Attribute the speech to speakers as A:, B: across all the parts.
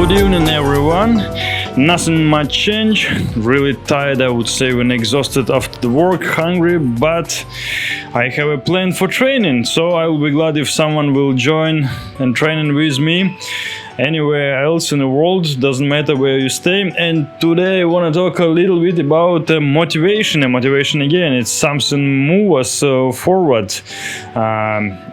A: Good evening, everyone. Nothing much change. Really tired, I would say, and exhausted after the work, hungry, but I have a plan for training, so I will be glad if someone will join and training with me. Anywhere else in the world, doesn't matter where you stay. And today I want to talk a little bit about motivation. And motivation, again, it's something move us forward,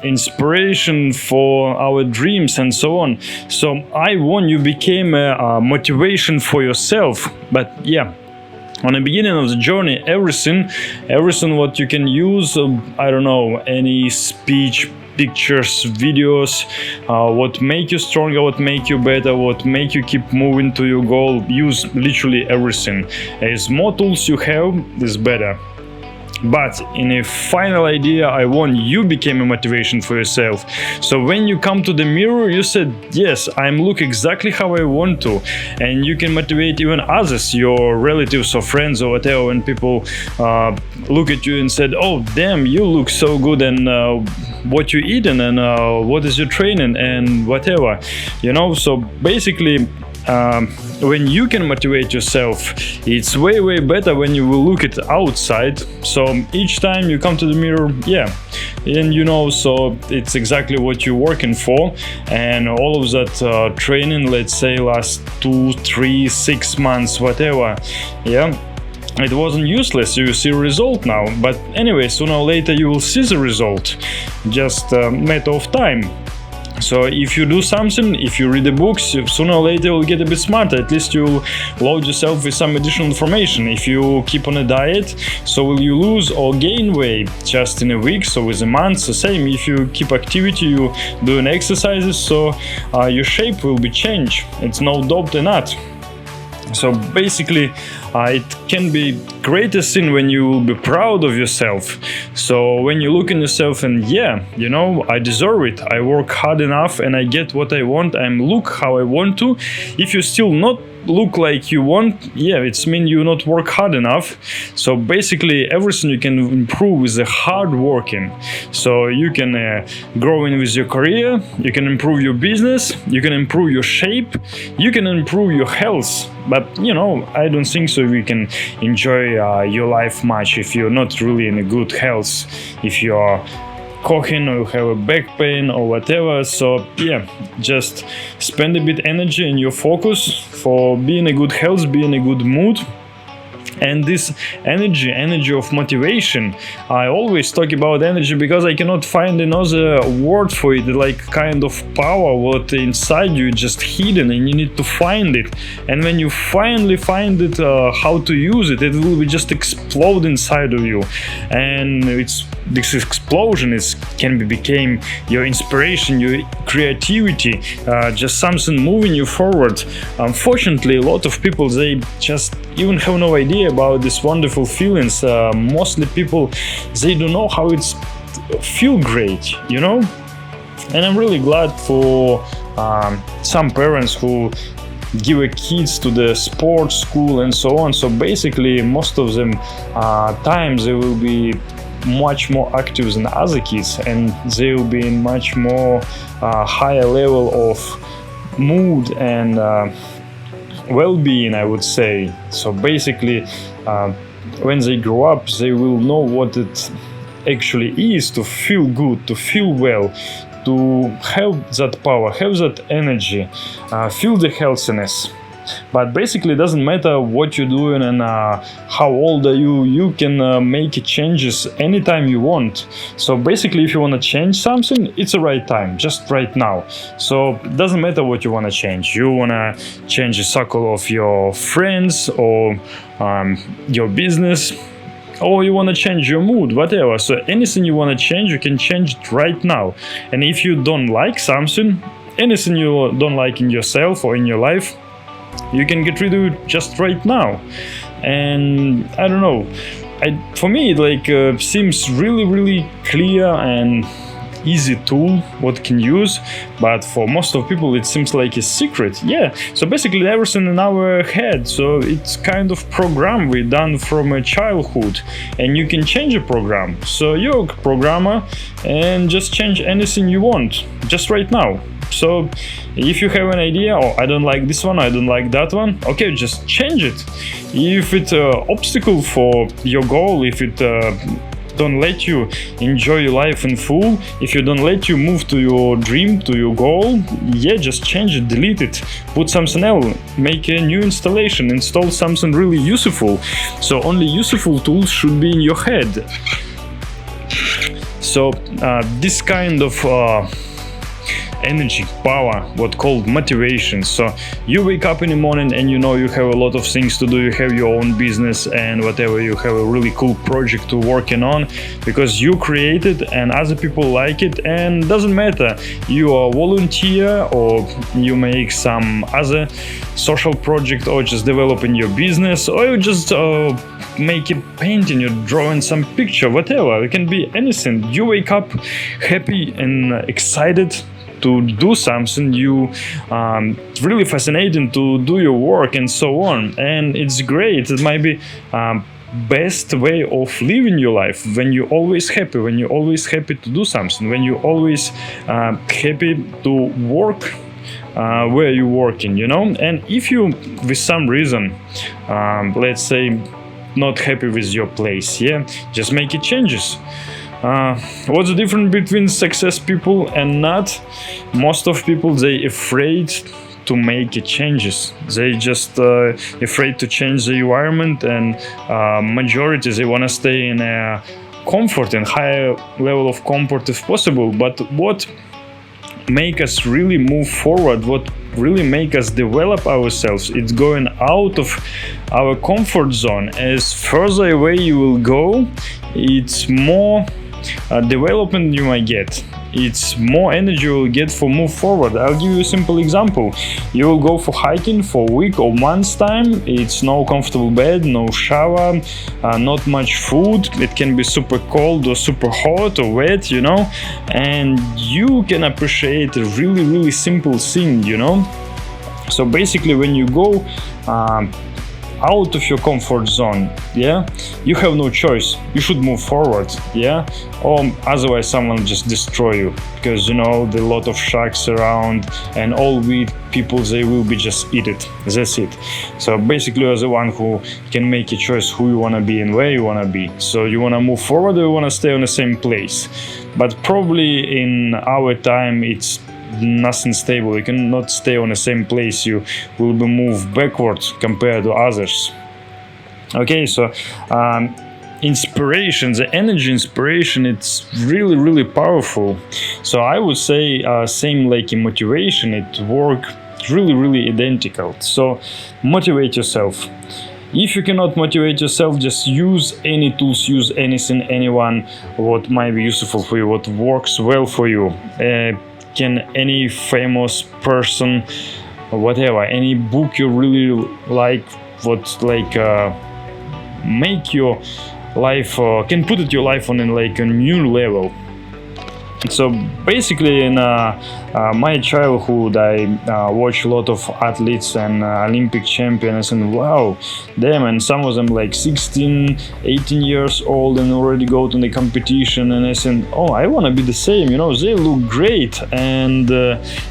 A: inspiration for our dreams and so on. So I want you became a motivation for yourself. But yeah, on the beginning of the journey, everything what you can use, I don't know, any speech, pictures, videos, what make you stronger, what make you better, what make you keep moving to your goal. Use literally everything. As more tools you have, is better. But in a final idea, I want you become a motivation for yourself. So when you come to the mirror, you said, yes, I'm look exactly how I want to. And you can motivate even others, your relatives or friends or whatever, when people look at you and said, oh, damn, you look so good, and what you eating, and what is your training, and whatever. You know, so basically, when you can motivate yourself, it's way better when you will look at outside. So each time you come to the mirror, yeah, and you know, so it's exactly what you're working for. And all of that training, let's say last 2, 3, 6 months, whatever, yeah, it wasn't useless. You see a result now. But anyway, sooner or later you will see the result, just a matter of time. So if you do something, if you read the books, sooner or later you'll get a bit smarter. At least you'll load yourself with some additional information. If you keep on a diet, so will you lose or gain weight just in a week? So with a month, the same. If you keep activity, you doing exercises, so your shape will be changed. It's no doubt in that. So basically, it can be greatest thing when you will be proud of yourself. So when you look in yourself and yeah, you know, I deserve it. I work hard enough and I get what I want. I'm look how I want to. If you still not look like you want, yeah, it's mean you not work hard enough. So basically everything you can improve with the hard working. So you can grow in with your career, you can improve your business, you can improve your shape, you can improve your health. But you know, I don't think so we can enjoy your life much if you're not really in a good health, if you are coughing or you have a back pain or whatever. So yeah, just spend a bit energy and your focus for being a good health, being a good mood. And this energy of motivation, I always talk about energy because I cannot find another word for it, like kind of power what inside you just hidden and you need to find it. And when you finally find it, how to use it, it will be just explode inside of you. And this explosion can become your inspiration, your creativity, just something moving you forward. Unfortunately, a lot of people, they just even have no idea about these wonderful feelings. Mostly people, they don't know how it's feel great, you know. And I'm really glad for some parents who give a kids to the sports school and so on. So basically most of them times they will be much more active than other kids, and they will be in much more higher level of mood and well-being, I would say. So basically when they grow up, they will know what it actually is to feel good, to feel well, to have that power, have that energy, feel the healthiness. But basically it doesn't matter what you're doing and how old are you, you can make changes anytime you want. So basically if you want to change something, it's the right time, just right now. So it doesn't matter what you want to change. You want to change the circle of your friends or your business, or you want to change your mood, whatever. So anything you want to change, you can change it right now. And if you don't like something, anything you don't like in yourself or in your life, you can get rid of it just right now. And I don't know, for me it seems really clear and easy tool what can use, but for most of people it seems like a secret. Yeah, so basically everything in our head, so it's kind of program we done from a childhood, and you can change a program. So you're a programmer and just change anything you want just right now. So if you have an idea, oh, I don't like this one, I don't like that one, okay, just change it. If it's an obstacle for your goal, if it don't let you enjoy your life in full, if you don't let you move to your dream, to your goal, yeah, just change it, delete it, put something else, make a new installation, install something really useful. So only useful tools should be in your head. So this kind of energy, power, what called motivation. So you wake up in the morning and you know you have a lot of things to do, you have your own business and whatever, you have a really cool project to working on because you created and other people like it, and doesn't matter you are a volunteer or you make some other social project or just developing your business or you just make a painting, you're drawing some picture, whatever, it can be anything. You wake up happy and excited to do something, you really fascinating to do your work and so on, and it's great. It might be best way of living your life when you're always happy, when you're always happy to do something, when you're always happy to work where you're working, you know. And if you with some reason let's say not happy with your place, yeah, just make it changes. What's the difference between success people and not? Most of people, they afraid to make changes. They just afraid to change the environment, and majority they want to stay in a comfort and higher level of comfort if possible. But what make us really move forward, what really make us develop ourselves, it's going out of our comfort zone. As further away you will go, it's more development you might get, it's more energy you will get for move forward. I'll give you a simple example. You will go for hiking for a week or month's time, it's no comfortable bed, no shower, not much food, it can be super cold or super hot or wet, you know, and you can appreciate a really simple thing, you know. So basically when you go out of your comfort zone, yeah, you have no choice, you should move forward, yeah, or otherwise someone just destroy you, because you know there are a lot of sharks around and all we people, they will be just eat it, that's it. So basically you're the one who can make a choice who you want to be and where you want to be. So you want to move forward or you want to stay on the same place. But probably in our time it's nothing stable, you cannot stay on the same place, you will be moved backwards compared to others. Okay, so inspiration, the energy inspiration, it's really powerful. So I would say same like in motivation, it work really identical. So motivate yourself. If you cannot motivate yourself, just use any tools, use anything, anyone, what might be useful for you, what works well for you. Can any famous person, whatever, any book you really like, what like make your life, can put it your life on like a new level. So basically in my childhood I watched a lot of athletes and Olympic champions, and wow, damn, and some of them like 16, 18 years old and already go to the competition, and I said, oh, I want to be the same, you know, they look great, and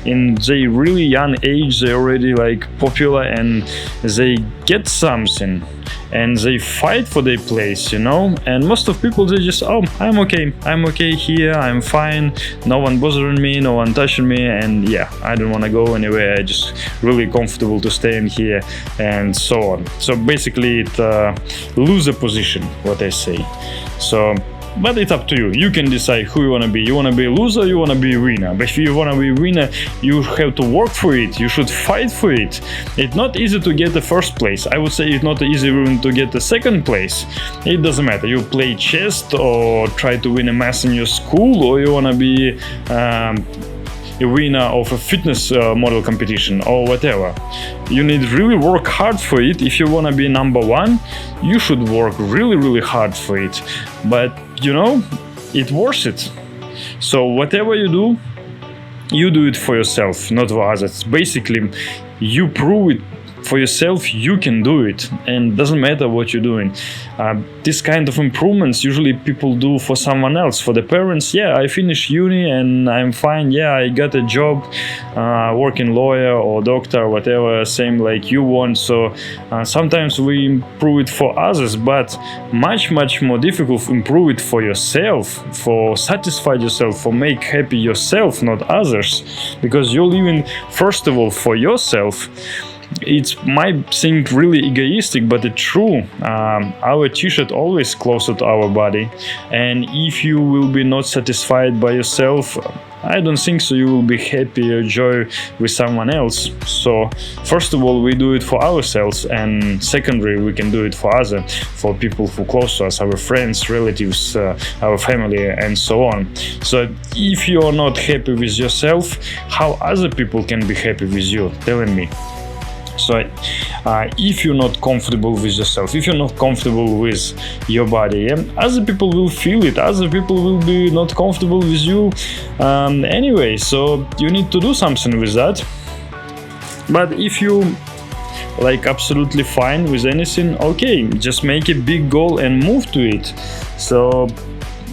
A: in their really young age they already like popular and they get something and they fight for their place, you know. And most of people, they just, oh, I'm okay here, I'm fine, no one bothering me, no one touching me, and yeah, I don't want to go anywhere, I just really comfortable to stay in here and so on. So basically it loser position, what I say. So but it's up to you. You can decide who you want to be. You want to be a loser, you want to be a winner. But if you want to be a winner, you have to work for it. You should fight for it. It's not easy to get the first place. I would say it's not easy even to get the second place. It doesn't matter. You play chess or try to win a math in your school, or you want to be a winner of a fitness model competition or whatever. You need really work hard for it. If you want to be number one, you should work really hard for it. But you know, it's worth it. So whatever you do it for yourself, not for others. Basically, you prove it for yourself, you can do it, and doesn't matter what you're doing. This kind of improvements usually people do for someone else. For the parents, yeah, I finished uni and I'm fine. Yeah, I got a job, working lawyer or doctor, whatever, same like you want. So sometimes we improve it for others, but much more difficult to improve it for yourself, for satisfy yourself, for make happy yourself, not others, because you're living first of all for yourself. It might seem really egoistic, but it's true. Our t-shirt always closer to our body, and if you will be not satisfied by yourself, I don't think so you will be happy or joy with someone else. So first of all, we do it for ourselves, and secondly, we can do it for others, for people who close to us, our friends, relatives, our family, and so on. So if you are not happy with yourself, how other people can be happy with you? Telling me. So if you're not comfortable with yourself, if you're not comfortable with your body, yeah, other people will feel it, other people will be not comfortable with you anyway, so you need to do something with that. But if you like absolutely fine with anything, okay, just make a big goal and move to it. So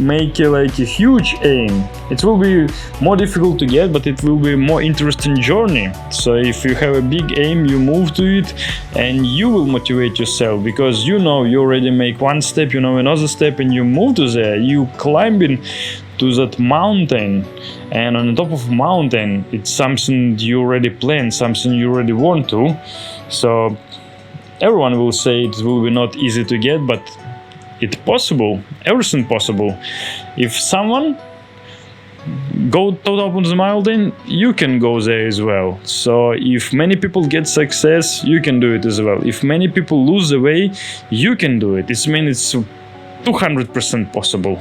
A: make like a huge aim. It will be more difficult to get, but it will be a more interesting journey. So if you have a big aim, you move to it and you will motivate yourself, because you know you already make one step, you know another step, and you move to there. You climbing to that mountain, and on the top of mountain, it's something you already planned, something you already want to. So everyone will say it will be not easy to get, but it's possible, everything possible. If someone go to the top of the mountain, you can go there as well. So if many people get success, you can do it as well. If many people lose the way, you can do it. It means it's 200% possible.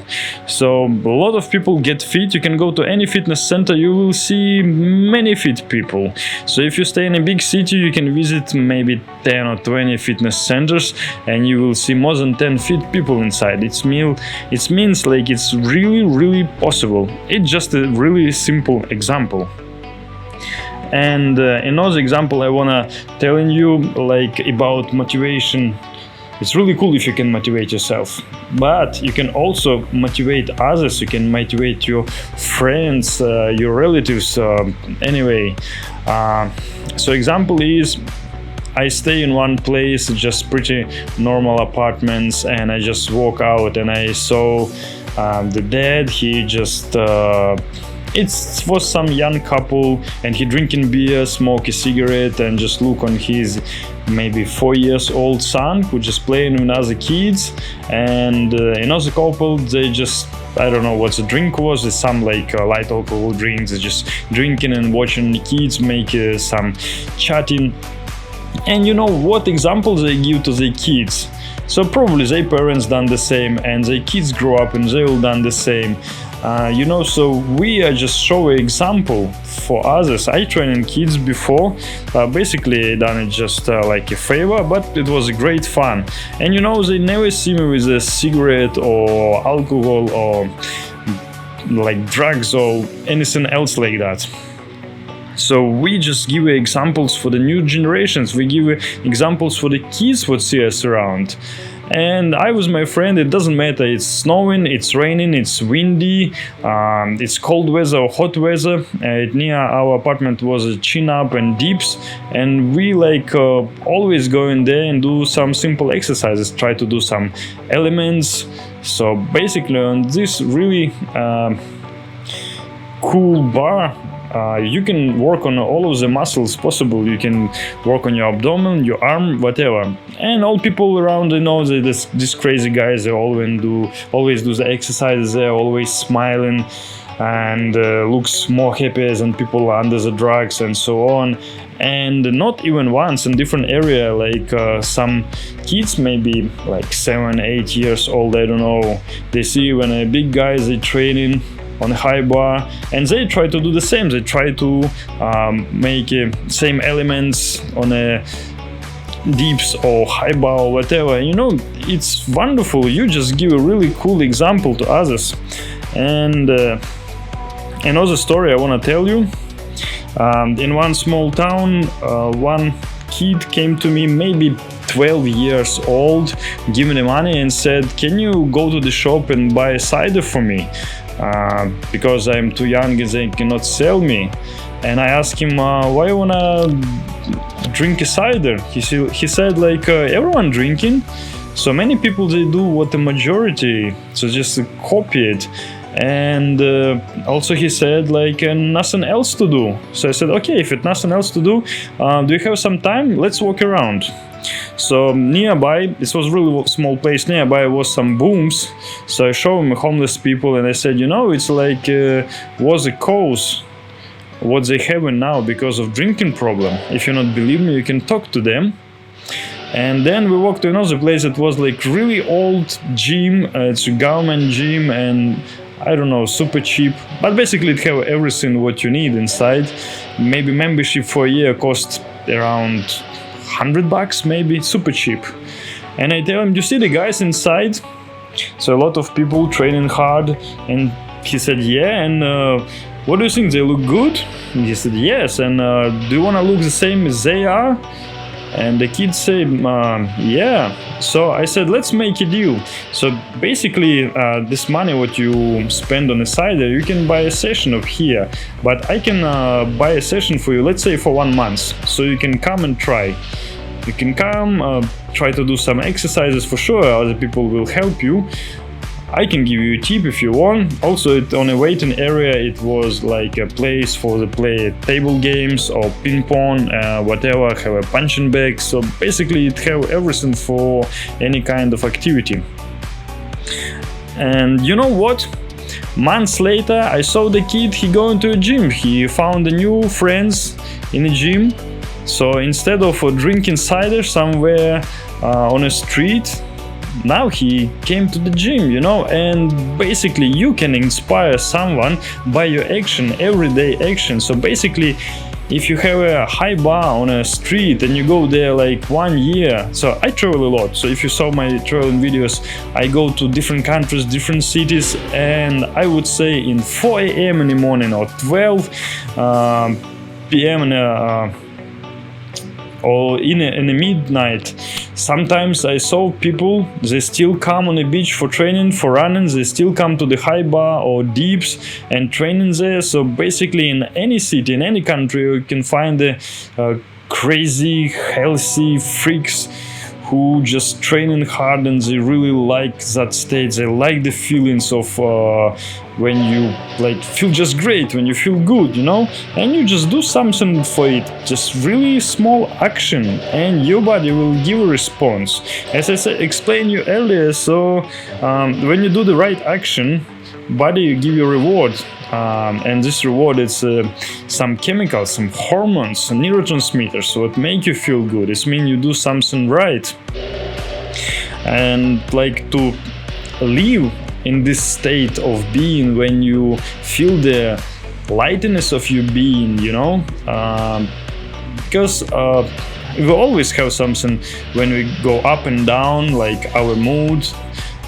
A: So a lot of people get fit. You can go to any fitness center, you will see many fit people. So if you stay in a big city, you can visit maybe 10 or 20 fitness centers and you will see more than 10 fit people inside. It means like it's really possible. It's just a really simple example. And another example I wanna telling you like about motivation. It's really cool if you can motivate yourself, but you can also motivate others. You can motivate your friends, your relatives, anyway. So example is, I stay in one place, just pretty normal apartments, and I just walk out and I saw the dad. He just it was some young couple, and he drinking beer, smoke a cigarette, and just look on his maybe 4 years old son who just playing with other kids. And another couple, they just, I don't know what the drink was. It's some like light alcohol drinks. They're just drinking and watching the kids make some chatting. And you know what examples they give to their kids? So probably their parents done the same, and their kids grow up and they all done the same. So we are just show an example for others. I trained kids before, basically done it just like a favor, but it was great fun. And they never see me with a cigarette or alcohol or like drugs or anything else like that. So we just give examples for the new generations. We give examples for the kids what see us around. And I was my friend, it doesn't matter, it's snowing, it's raining, it's windy, it's cold weather or hot weather. Near our apartment was a chin up and dips, and we always go in there and do some simple exercises, try to do some elements. So basically on this really cool bar, you can work on all of the muscles possible. You can work on your abdomen, your arm, whatever. And all people around, that these crazy guys, they always do the exercises. They're always smiling and looks more happier than people under the drugs and so on. And not even once in different area, some kids maybe 7-8 years old, I don't know, they see when a big guys are training on a high bar, and they try to do the same. They try to make same elements on a dips or high bar or whatever. It's wonderful. You just give a really cool example to others. And another story I want to tell you. In one small town, one kid came to me, maybe 12 years old, gave me the money and said, can you go to the shop and buy a cider for me? Because I'm too young and they cannot sell me. And I asked him, why you wanna drink a cider? He said like, everyone drinking. So many people, they do what the majority, so just copy it. And also he said like nothing else to do. So I said, okay, if it's nothing else to do you have some time? Let's walk around. So nearby, this was really small place, nearby was some booms. So I showed him homeless people and I said, you know, it's like was a cause what they have now because of drinking problem. If you not believe me, you can talk to them. And then we walked to another place that was like really old gym. It's a government gym and I don't know, super cheap. But basically it have everything what you need inside. Maybe membership for a year cost around $100 maybe, super cheap. And I tell him, you see the guys inside? So a lot of people training hard. And he said, yeah, and what do you think, they look good? And he said, yes, and do you want to look the same as they are? And the kids say, yeah. So I said, let's make a deal. So basically, this money what you spend on a cider, you can buy a session of here. But I can buy a session for you, let's say for 1 month. So you can come and try. You can come, try to do some exercises for sure. Other people will help you. I can give you a tip if you want. Also, on a waiting area, it was like a place for the play table games or ping pong, whatever, have a punching bag. So basically it have everything for any kind of activity. And you know what? Months later, I saw the kid, he going to a gym. He found a new friends in a gym. So instead of drinking cider somewhere on a street, now he came to the gym, you know, and basically you can inspire someone by your action, everyday action. So basically, if you have a high bar on a street and you go there like 1 year, so I travel a lot. So if you saw my traveling videos, I go to different countries, different cities, and I would say in 4 a.m. in the morning or 12 p.m. or in the midnight. Sometimes I saw people, they still come on the beach for training, for running, they still come to the high bar or deeps and training there. So basically in any city, in any country, you can find the crazy, healthy freaks who just training hard and they really like that state. They like the feelings of when you like feel just great, when you feel good, you know, and you just do something for it, just really small action, and your body will give a response. As I said, explained you earlier, so when you do the right action, body give you a reward, and this reward is some chemicals, some hormones, some neurotransmitters, so it make you feel good. It means you do something right. And like to live in this state of being when you feel the lightness of your being, you know, because we always have something when we go up and down, like our mood,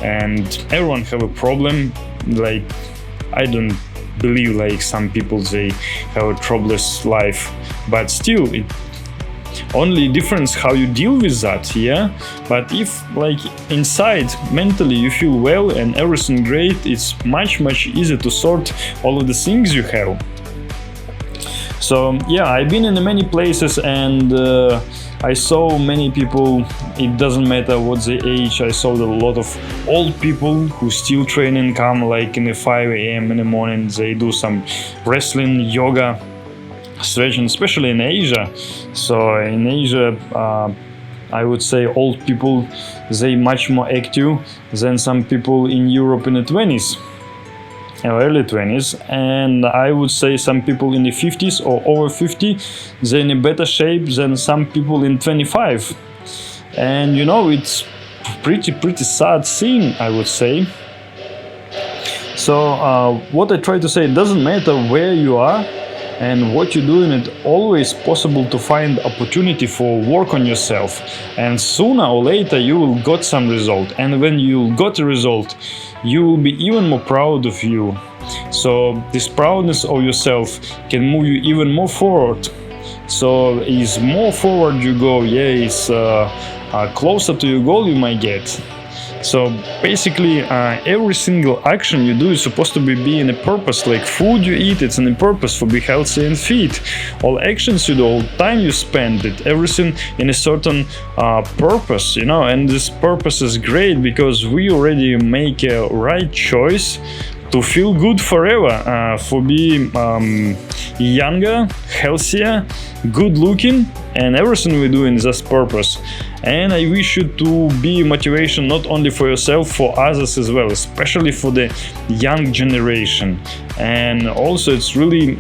A: and everyone have a problem. Like I don't believe like some people they have a troubleless life, but still it only difference how you deal with that, yeah. But if like inside mentally you feel well and everything great, it's much easier to sort all of the things you have. So yeah, I've been in many places and I saw many people, it doesn't matter what the age. I saw a lot of old people who still training, come like in the 5 a.m. in the morning, they do some wrestling, yoga, stretching, especially in Asia. So in Asia, I would say old people, they much more active than some people in Europe in the 20s. Early 20s, and I would say some people in the 50s or over 50, they're in a better shape than some people in 25. And you know, it's pretty sad thing, I would say. So what I try to say, it doesn't matter where you are and what you're doing, it's always possible to find opportunity for work on yourself, and sooner or later you will got some result, and when you got a result, you will be even more proud of you. So this proudness of yourself can move you even more forward. So is more forward you go, yeah, is closer to your goal you might get. So basically, every single action you do is supposed to be in a purpose. Like food you eat, it's in a purpose for be healthy and fit. All actions you do, all time you spend it, everything in a certain purpose, you know. And this purpose is great because we already make a right choice to feel good forever, for being younger, healthier, good looking, and everything we do in this purpose. And I wish you to be motivation not only for yourself, for others as well, especially for the young generation. And also it's really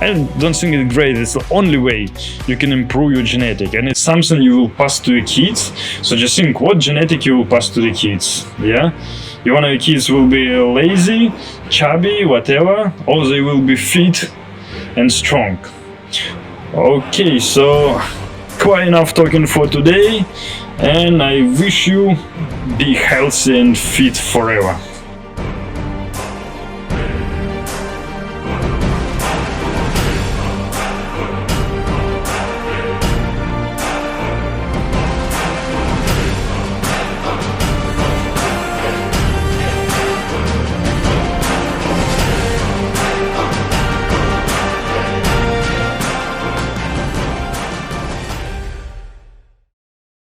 A: I don't think it's great. It's the only way you can improve your genetic, and it's something you will pass to your kids. So just think what genetic you will pass to the kids. Yeah, you want your kids will be lazy, chubby, whatever, or they will be fit and strong. Okay, so quite enough talking for today, and I wish you be healthy and fit forever.